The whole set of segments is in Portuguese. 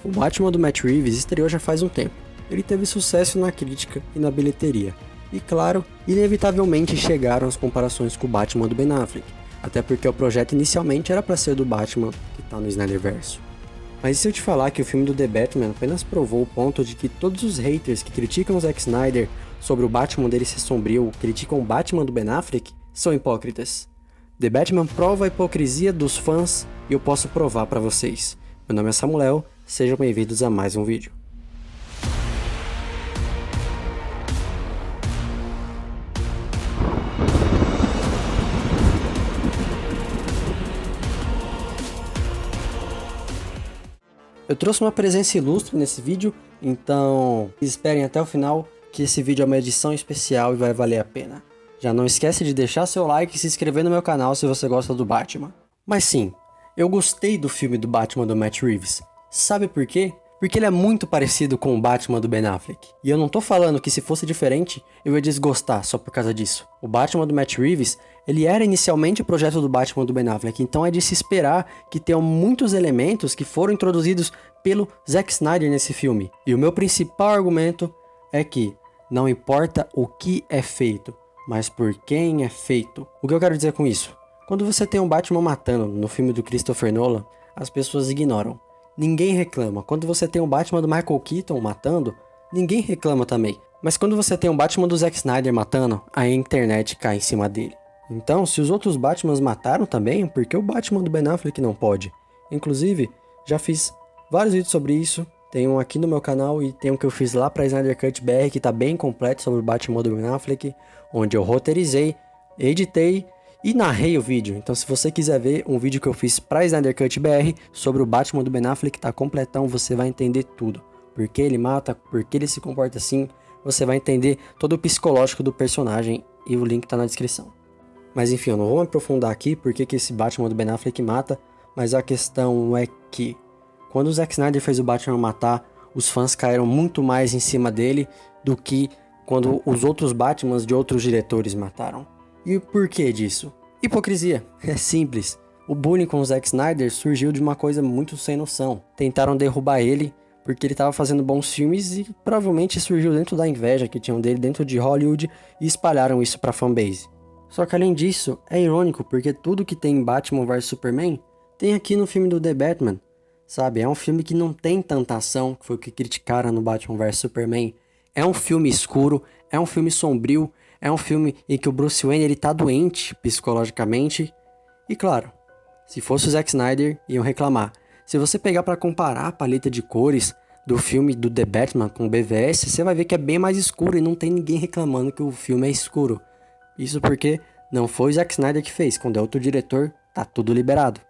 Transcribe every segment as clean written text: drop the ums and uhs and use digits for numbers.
O Batman do Matt Reeves estreou já faz um tempo. Ele teve sucesso na crítica e na bilheteria. E claro, inevitavelmente chegaram as comparações com o Batman do Ben Affleck, até porque o projeto inicialmente era para ser do Batman que tá no Snyderverse. Mas e se eu te falar que o filme do The Batman apenas provou o ponto de que todos os haters que criticam o Zack Snyder sobre o Batman dele ser sombrio, criticam o Batman do Ben Affleck, são hipócritas. The Batman prova a hipocrisia dos fãs e eu posso provar para vocês. Meu nome é Samuel, sejam bem-vindos a mais um vídeo. Eu trouxe uma presença ilustre nesse vídeo, então esperem até o final que esse vídeo é uma edição especial e vai valer a pena. Já não esquece de deixar seu like e se inscrever no meu canal se você gosta do Batman. Mas sim, eu gostei do filme do Batman do Matt Reeves. Sabe por quê? Porque ele é muito parecido com o Batman do Ben Affleck. E eu não tô falando que se fosse diferente, eu ia desgostar só por causa disso. O Batman do Matt Reeves, ele era inicialmente o projeto do Batman do Ben Affleck, então é de se esperar que tenham muitos elementos que foram introduzidos pelo Zack Snyder nesse filme. E o meu principal argumento é que não importa o que é feito, mas por quem é feito. O que eu quero dizer com isso? Quando você tem um Batman matando no filme do Christopher Nolan, as pessoas ignoram. Ninguém reclama. Quando você tem um Batman do Michael Keaton matando, ninguém reclama também. Mas quando você tem um Batman do Zack Snyder matando, a internet cai em cima dele. Então, se os outros Batmans mataram também, por que o Batman do Ben Affleck não pode? Inclusive, já fiz vários vídeos sobre isso. Tem um aqui no meu canal e tem um que eu fiz lá pra Snyder Cut BR, que tá bem completo sobre o Batman do Ben Affleck, onde eu roteirizei, editei e narrei o vídeo. Então se você quiser ver um vídeo que eu fiz pra Snyder Cut BR sobre o Batman do Ben Affleck, tá completão, você vai entender tudo. Por que ele mata, por que ele se comporta assim, você vai entender todo o psicológico do personagem e o link tá na descrição. Mas enfim, eu não vou me aprofundar aqui porque que esse Batman do Ben Affleck mata, mas a questão é que quando o Zack Snyder fez o Batman matar, os fãs caíram muito mais em cima dele do que quando os outros Batmans de outros diretores mataram. E por que disso? Hipocrisia. É simples. O bullying com o Zack Snyder surgiu de uma coisa muito sem noção. Tentaram derrubar ele porque ele estava fazendo bons filmes e provavelmente surgiu dentro da inveja que tinham dele dentro de Hollywood e espalharam isso pra fanbase. Só que além disso, é irônico porque tudo que tem em Batman vs Superman tem aqui no filme do The Batman. Sabe, é um filme que não tem tanta ação, que foi o que criticaram no Batman vs Superman. É um filme escuro, é um filme sombrio, é um filme em que o Bruce Wayne ele tá doente psicologicamente. E claro, se fosse o Zack Snyder, iam reclamar. Se você pegar pra comparar a paleta de cores do filme do The Batman com o BVS, você vai ver que é bem mais escuro e não tem ninguém reclamando que o filme é escuro. Isso porque não foi o Zack Snyder que fez, quando é outro diretor, tá tudo liberado.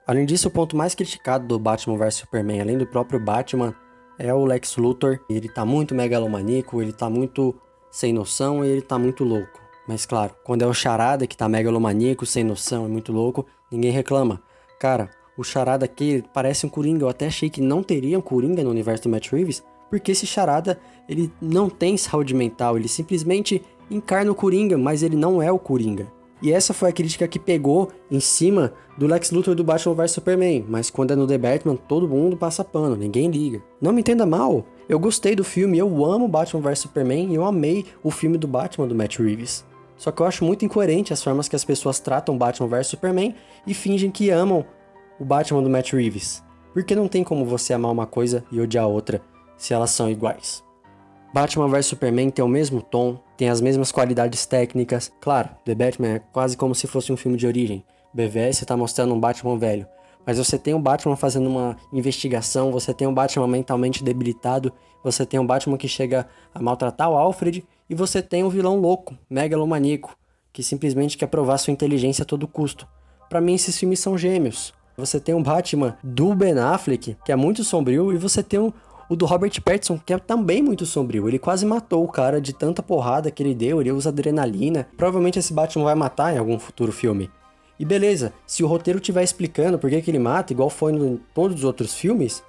Além disso, o ponto mais criticado do Batman vs Superman, além do próprio Batman, é o Lex Luthor. Ele tá muito megalomaníaco, ele tá muito sem noção e ele tá muito louco. Mas claro, quando é o Charada que tá megalomaníaco, sem noção e muito louco, ninguém reclama. Cara, o Charada aqui parece um Coringa. Eu até achei que não teria um Coringa no universo do Matt Reeves, porque esse Charada, ele não tem saúde mental, ele simplesmente encarna o Coringa, mas ele não é o Coringa. E essa foi a crítica que pegou em cima do Lex Luthor do Batman vs Superman, mas quando é no The Batman, todo mundo passa pano, ninguém liga. Não me entenda mal, eu gostei do filme, eu amo Batman vs Superman e eu amei o filme do Batman do Matt Reeves. Só que eu acho muito incoerente as formas que as pessoas tratam Batman vs Superman e fingem que amam o Batman do Matt Reeves. Porque não tem como você amar uma coisa e odiar outra se elas são iguais. Batman vs Superman tem o mesmo tom, tem as mesmas qualidades técnicas. Claro, The Batman é quase como se fosse um filme de origem. BVS tá mostrando um Batman velho. Mas você tem o Batman fazendo uma investigação, você tem um Batman mentalmente debilitado, você tem um Batman que chega a maltratar o Alfred, e você tem um vilão louco, megalomaníaco, que simplesmente quer provar sua inteligência a todo custo. Pra mim, esses filmes são gêmeos. Você tem um Batman do Ben Affleck, que é muito sombrio, e você tem o do Robert Pattinson, que é também muito sombrio. Ele quase matou o cara de tanta porrada que ele deu, ele usa adrenalina. Provavelmente esse Batman vai matar em algum futuro filme. E beleza, se o roteiro estiver explicando por que ele mata, igual foi em todos os outros filmes,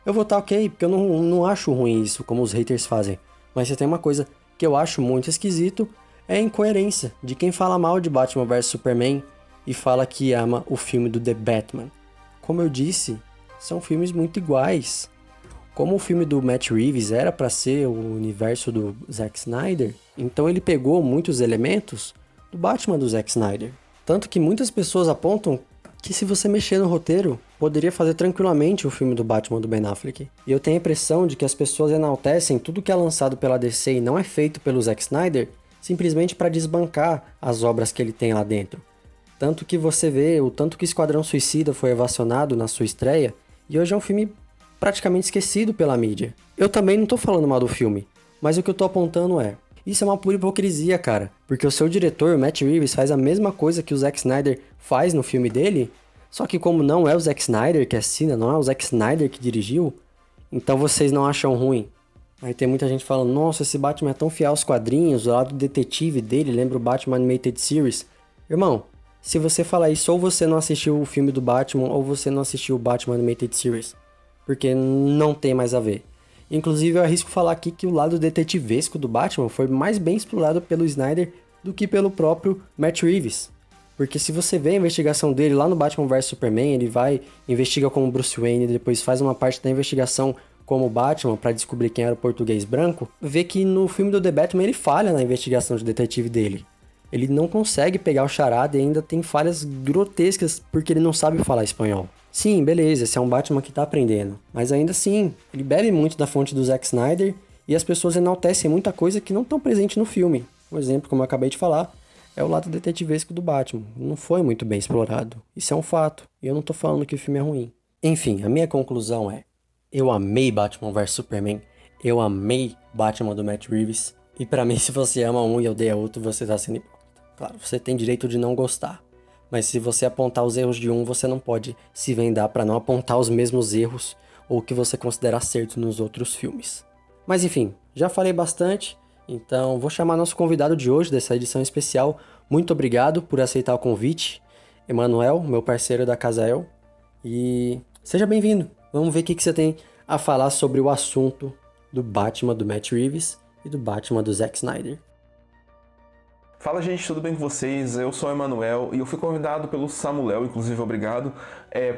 eu vou estar ok, porque eu não acho ruim isso, como os haters fazem. Mas se tem uma coisa que eu acho muito esquisito, é a incoerência de quem fala mal de Batman vs Superman e fala que ama o filme do The Batman. Como eu disse, são filmes muito iguais. como o filme do Matt Reeves era para ser o universo do Zack Snyder, então ele pegou muitos elementos do Batman do Zack Snyder. Tanto que muitas pessoas apontam que se você mexer no roteiro, poderia fazer tranquilamente o filme do Batman do Ben Affleck. E eu tenho a impressão de que as pessoas enaltecem tudo que é lançado pela DC e não é feito pelo Zack Snyder, simplesmente para desbancar as obras que ele tem lá dentro. Tanto que você vê o tanto que Esquadrão Suicida foi ovacionado na sua estreia, e hoje é um filme praticamente esquecido pela mídia. Eu também não tô falando mal do filme, mas o que eu tô apontando é: isso é uma pura hipocrisia, cara, porque o seu diretor, o Matt Reeves, faz a mesma coisa que o Zack Snyder faz no filme dele, só que como não é o Zack Snyder que assina, não é o Zack Snyder que dirigiu, então vocês não acham ruim. Aí tem muita gente falando, nossa, esse Batman é tão fiel aos quadrinhos, o lado detetive dele lembra o Batman Animated Series. Irmão, se você falar isso, ou você não assistiu o filme do Batman, ou você não assistiu o Batman Animated Series, porque não tem mais a ver. Inclusive, eu arrisco falar aqui que o lado detetivesco do Batman foi mais bem explorado pelo Snyder do que pelo próprio Matt Reeves. Porque se você vê a investigação dele lá no Batman vs Superman, ele vai, investiga como Bruce Wayne, depois faz uma parte da investigação como Batman para descobrir quem era o português branco, vê que no filme do The Batman ele falha na investigação de detetive dele. Ele não consegue pegar o charada e ainda tem falhas grotescas porque ele não sabe falar espanhol. Sim, beleza, esse é um Batman que tá aprendendo, mas ainda assim, ele bebe muito da fonte do Zack Snyder e as pessoas enaltecem muita coisa que não estão presente no filme. Um exemplo, como eu acabei de falar, é o lado detetivesco do Batman. Não foi muito bem explorado. Isso é um fato, e eu não tô falando que o filme é ruim. Enfim, a minha conclusão é: eu amei Batman vs Superman, eu amei Batman do Matt Reeves, e pra mim, se você ama um e odeia outro, você tá sendo hipócrita. Claro, você tem direito de não gostar. Mas se você apontar os erros de um, você não pode se vendar para não apontar os mesmos erros ou o que você considera acerto nos outros filmes. Mas enfim, já falei bastante, então vou chamar nosso convidado de hoje dessa edição especial. Muito obrigado por aceitar o convite, Emanuel, meu parceiro da Casael. E seja bem-vindo. Vamos ver o que você tem a falar sobre o assunto do Batman do Matt Reeves e do Batman do Zack Snyder. Fala, gente, tudo bem com vocês? Eu sou o Emanuel e eu fui convidado pelo Samuel, inclusive obrigado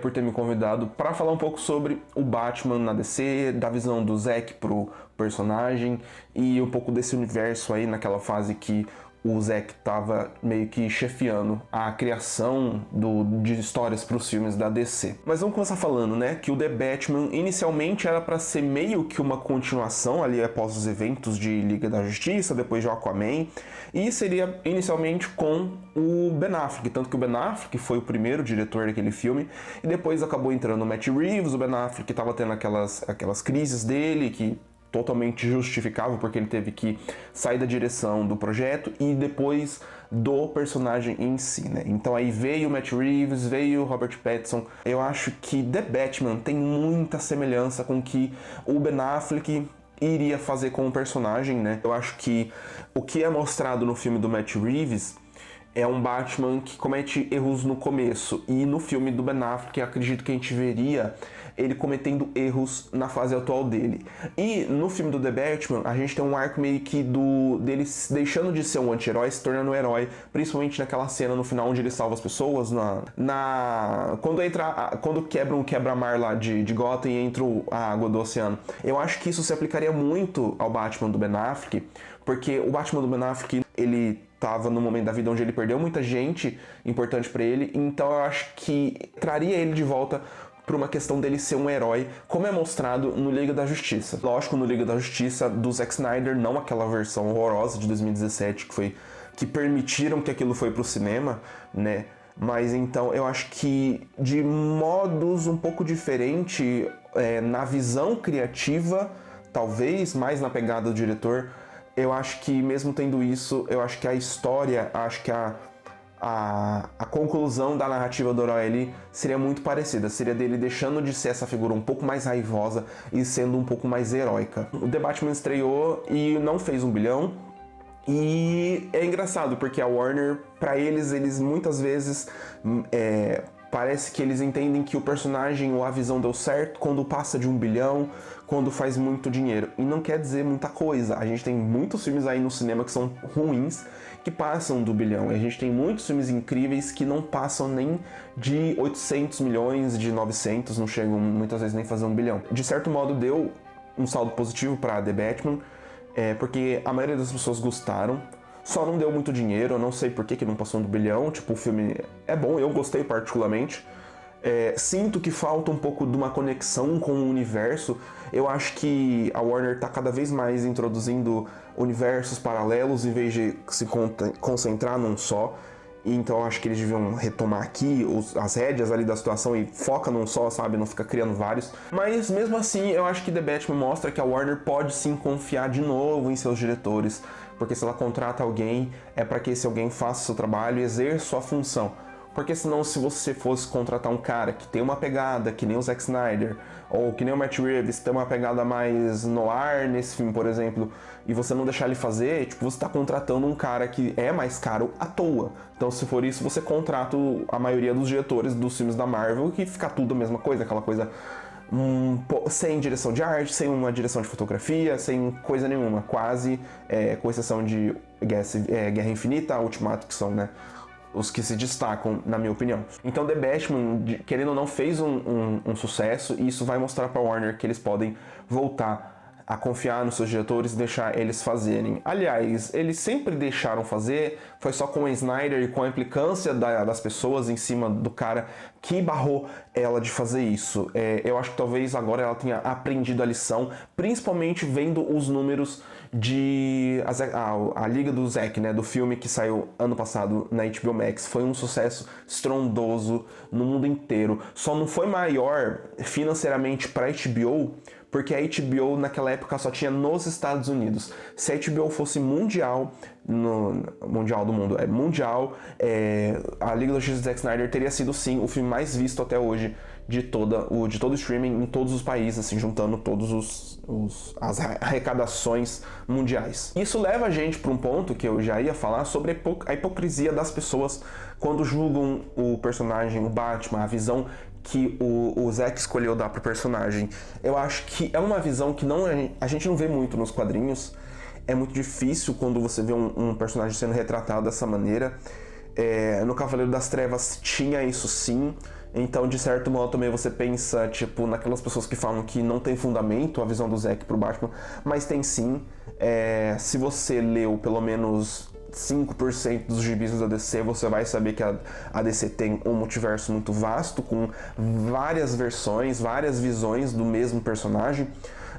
por ter me convidado para falar um pouco sobre o Batman na DC, da visão do Zack pro personagem e um pouco desse universo aí naquela fase que o Zack tava meio que chefiando a criação de histórias para os filmes da DC. Mas vamos começar falando, né, que o The Batman inicialmente era para ser meio que uma continuação ali após os eventos de Liga da Justiça, depois de Aquaman, e seria inicialmente com o Ben Affleck, tanto que o Ben Affleck foi o primeiro diretor daquele filme, e depois acabou entrando o Matt Reeves. O Ben Affleck estava tendo aquelas crises dele, que totalmente justificável, porque ele teve que sair da direção do projeto e depois do personagem em si, né? Então aí veio o Matt Reeves, veio o Robert Pattinson. Eu acho que The Batman tem muita semelhança com o que o Ben Affleck iria fazer com o personagem, né? Eu acho que o que é mostrado no filme do Matt Reeves é um Batman que comete erros no começo, e no filme do Ben Affleck eu acredito que a gente veria ele cometendo erros na fase atual dele. E no filme do The Batman, a gente tem um arco meio que dele deixando de ser um anti-herói, se tornando um herói, principalmente naquela cena no final onde ele salva as pessoas, quando quebram o quebra-mar lá de Gotham e entra a água do oceano. Eu acho que isso se aplicaria muito ao Batman do Ben Affleck, porque o Batman do Ben Affleck, ele tava num momento da vida onde ele perdeu muita gente importante pra ele, então eu acho que traria ele de volta por uma questão dele ser um herói, como é mostrado no Liga da Justiça. Lógico, no Liga da Justiça do Zack Snyder, não aquela versão horrorosa de 2017 que permitiram que aquilo foi pro cinema, né? Mas então eu acho que de modos um pouco diferente, na visão criativa, talvez mais na pegada do diretor, eu acho que mesmo tendo isso, eu acho que a história, acho que a conclusão da narrativa do herói ali seria muito parecida. Seria dele deixando de ser essa figura um pouco mais raivosa e sendo um pouco mais heróica. O The Batman estreou e não fez 1 bilhão. E é engraçado, porque a Warner, pra eles muitas vezes parece que eles entendem que o personagem ou a visão deu certo quando passa de 1 bilhão, quando faz muito dinheiro. E não quer dizer muita coisa. A gente tem muitos filmes aí no cinema que são ruins, que passam do bilhão. E a gente tem muitos filmes incríveis que não passam nem de 800 milhões, de 900, não chegam muitas vezes nem a fazer 1 bilhão. De certo modo, deu um saldo positivo para The Batman, porque a maioria das pessoas gostaram. Só não deu muito dinheiro, eu não sei por que não passou do bilhão. Tipo, o filme é bom, eu gostei particularmente. Sinto que falta um pouco de uma conexão com o universo. Eu acho que a Warner está cada vez mais introduzindo universos paralelos em vez de se concentrar num só. Então eu acho que eles deviam retomar aqui as rédeas ali da situação e foca num só, sabe? Não fica criando vários. Mas mesmo assim, eu acho que The Batman mostra que a Warner pode sim confiar de novo em seus diretores. Porque se ela contrata alguém, é para que esse alguém faça o seu trabalho e exerça sua função. Porque senão, se você fosse contratar um cara que tem uma pegada, que nem o Zack Snyder, ou que nem o Matt Reeves, que tem uma pegada mais noir nesse filme, por exemplo, e você não deixar ele fazer, tipo, você tá contratando um cara que é mais caro à toa. Então, se for isso, você contrata a maioria dos diretores dos filmes da Marvel, que fica tudo a mesma coisa, aquela coisa sem direção de arte, sem uma direção de fotografia, sem coisa nenhuma, quase, com exceção de Guerra Infinita, Ultimato, que são, né, os que se destacam, na minha opinião. Então The Batman, querendo ou não, fez um sucesso, e isso vai mostrar para Warner que eles podem voltar a confiar nos seus diretores e deixar eles fazerem. Aliás, eles sempre deixaram fazer, foi só com o Snyder e com a implicância das pessoas em cima do cara que barrou ela de fazer isso. Eu acho que talvez agora ela tenha aprendido a lição, principalmente vendo os números de a Liga do Zack, né, do filme que saiu ano passado na HBO Max. Foi um sucesso estrondoso no mundo inteiro. Só não foi maior financeiramente para a HBO, porque a HBO naquela época só tinha nos Estados Unidos. Se a HBO fosse mundial, mundial do mundo, mundial, a Liga da Justiça de Zack Snyder teria sido sim o filme mais visto até hoje de todo o streaming em todos os países, assim, juntando todos as arrecadações mundiais. Isso leva a gente para um ponto que eu já ia falar sobre a hipocrisia das pessoas quando julgam o personagem, o Batman, a visão que o Zack escolheu dar pro personagem. Eu acho que é uma visão que a gente não vê muito nos quadrinhos. É muito difícil quando você vê um personagem sendo retratado dessa maneira. No Cavaleiro das Trevas tinha isso sim. Então, de certo modo, também você pensa, tipo, naquelas pessoas que falam que não tem fundamento a visão do Zack pro Batman, mas tem sim. Se você leu pelo menos 5% dos gibis da DC, você vai saber que a DC tem um multiverso muito vasto, com várias versões, várias visões do mesmo personagem.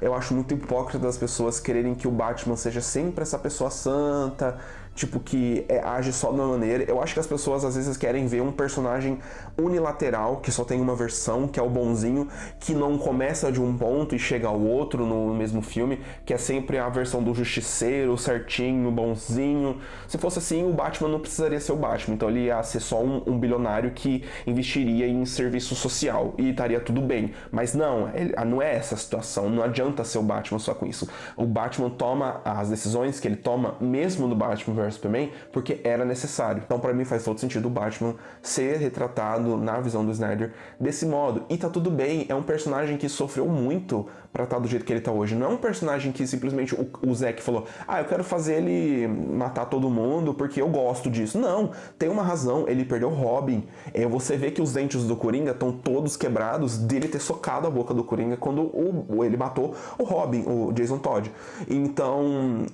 Eu acho muito hipócrita das pessoas quererem que o Batman seja sempre essa pessoa santa, tipo, que age só de uma maneira. Eu acho que as pessoas às vezes querem ver um personagem unilateral, que só tem uma versão, que é o bonzinho, que não começa de um ponto e chega ao outro no mesmo filme, que é sempre a versão do justiceiro, certinho, bonzinho. Se fosse assim, o Batman não precisaria ser o Batman, então ele ia ser só um bilionário que investiria em serviço social e estaria tudo bem. Mas não é essa a situação, não adianta ser o Batman só com isso. O Batman toma as decisões que ele toma, mesmo no Batman vs Superman, porque era necessário. Então, pra mim, faz todo sentido o Batman ser retratado na visão do Snyder desse modo. E tá tudo bem, é um personagem que sofreu muito pra estar do jeito que ele tá hoje. Não é um personagem que simplesmente o Zack falou: eu quero fazer ele matar todo mundo porque eu gosto disso. Não, tem uma razão, ele perdeu o Robin. Você vê que os dentes do Coringa estão todos quebrados dele ter socado a boca do Coringa quando ele matou o Robin, o Jason Todd. Então,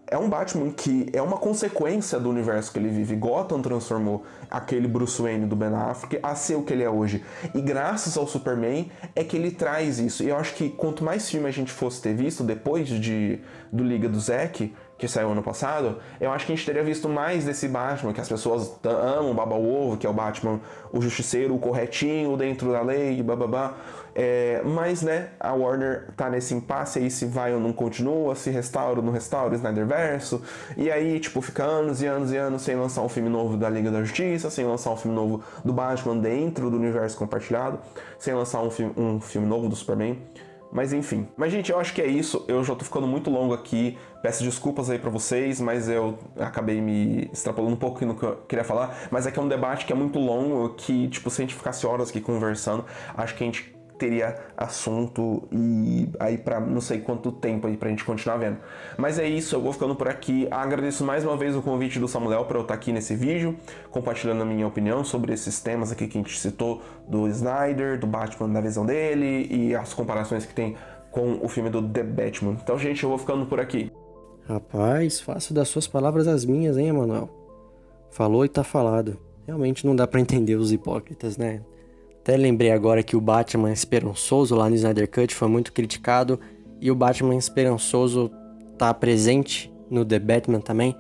é um Batman que é uma consequência do universo que ele vive. Gotham transformou aquele Bruce Wayne do Ben Affleck a ser o que ele é hoje. E graças ao Superman é que ele traz isso. E eu acho que quanto mais filme a gente fosse ter visto depois do Liga do Zack, que saiu ano passado, eu acho que a gente teria visto mais desse Batman, que as pessoas amam, baba o ovo, que é o Batman, o justiceiro, o corretinho, dentro da lei, bababá. Mas, né, a Warner tá nesse impasse aí, se vai ou não continua, se restaura ou não restaura o Snyderverso, e aí, tipo, fica anos e anos e anos sem lançar um filme novo da Liga da Justiça, sem lançar um filme novo do Batman dentro do universo compartilhado, sem lançar um filme novo do Superman. Mas enfim. Mas, gente, eu acho que é isso. Eu já tô ficando muito longo aqui. Peço desculpas aí pra vocês, mas eu acabei me extrapolando um pouco no que eu queria falar. Mas é que é um debate que é muito longo, que, tipo, se a gente ficasse horas aqui conversando, acho que a gente teria assunto e aí pra não sei quanto tempo aí pra gente continuar vendo. Mas é isso, eu vou ficando por aqui. Agradeço mais uma vez o convite do Samuel para eu estar aqui nesse vídeo, compartilhando a minha opinião sobre esses temas aqui que a gente citou, do Snyder, do Batman na visão dele e as comparações que tem com o filme do The Batman. Então, gente, eu vou ficando por aqui. Rapaz, faço das suas palavras as minhas, hein, Emanuel? Falou e tá falado. Realmente não dá pra entender os hipócritas, né? Até lembrei agora que o Batman Esperançoso lá no Snyder Cut foi muito criticado e o Batman Esperançoso tá presente no The Batman também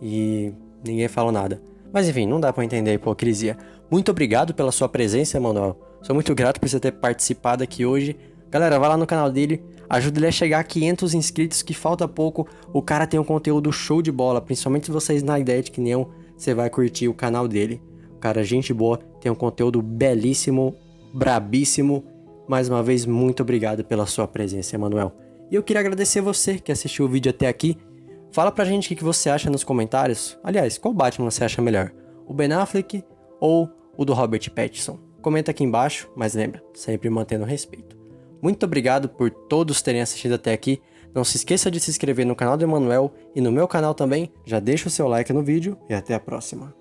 e ninguém falou nada. Mas enfim, não dá pra entender a hipocrisia. Muito obrigado pela sua presença, Emanuel. Sou muito grato por você ter participado aqui hoje. Galera, vai lá no canal dele, ajuda ele a chegar a 500 inscritos, que falta pouco. O cara tem um conteúdo show de bola, principalmente se vocês na ideia de que nem eu, você vai curtir o canal dele. O cara, gente boa, tem um conteúdo belíssimo, brabíssimo. Mais uma vez, muito obrigado pela sua presença, Emanuel. E eu queria agradecer você que assistiu o vídeo até aqui. Fala pra gente o que você acha nos comentários. Aliás, qual Batman você acha melhor? O Ben Affleck ou o do Robert Pattinson? Comenta aqui embaixo, mas lembra, sempre mantendo respeito. Muito obrigado por todos terem assistido até aqui. Não se esqueça de se inscrever no canal do Emanuel e no meu canal também. Já deixa o seu like no vídeo e até a próxima.